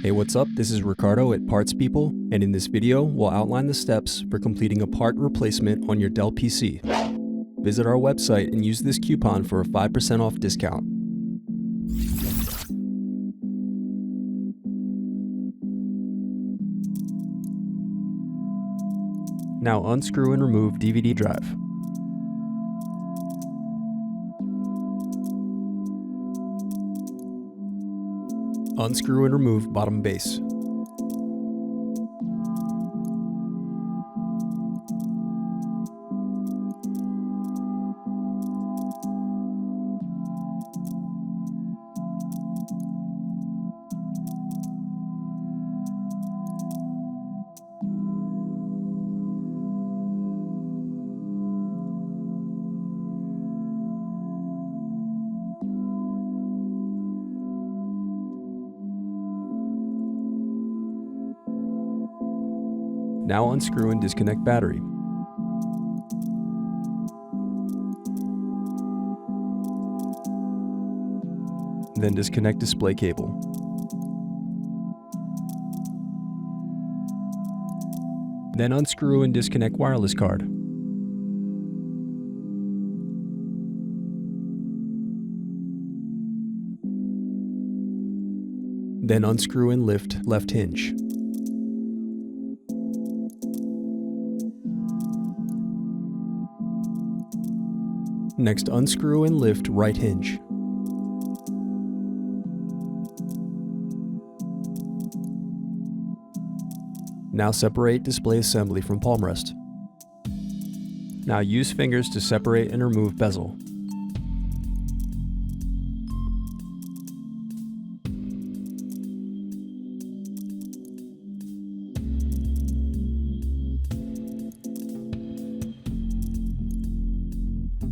Hey, what's up? This is Ricardo at Parts People, and in this video, we'll outline the steps for completing a part replacement on your Dell PC. Visit our website and use this coupon for a 5% off discount. Now unscrew and remove DVD drive. Unscrew and remove bottom base. Now unscrew and disconnect battery. Then disconnect display cable. Then unscrew and disconnect wireless card. Then unscrew and lift left hinge. Next, unscrew and lift right hinge. Now separate display assembly from palm rest. Now use fingers to separate and remove bezel.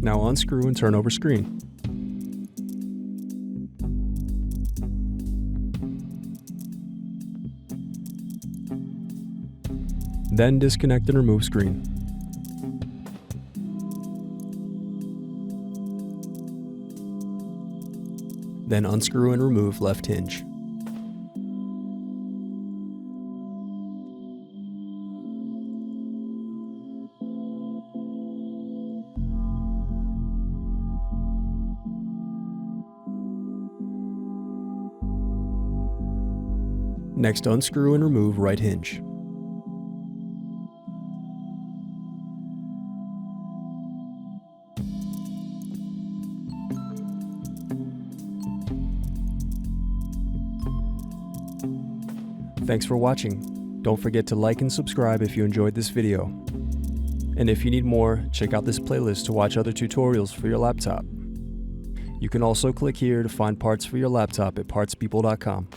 Now unscrew and turn over screen. Then disconnect and remove screen. Then unscrew and remove left hinge. Next, unscrew and remove right hinge. Thanks for watching. Don't forget to like and subscribe if you enjoyed this video. And if you need more, check out this playlist to watch other tutorials for your laptop. You can also click here to find parts for your laptop at partspeople.com.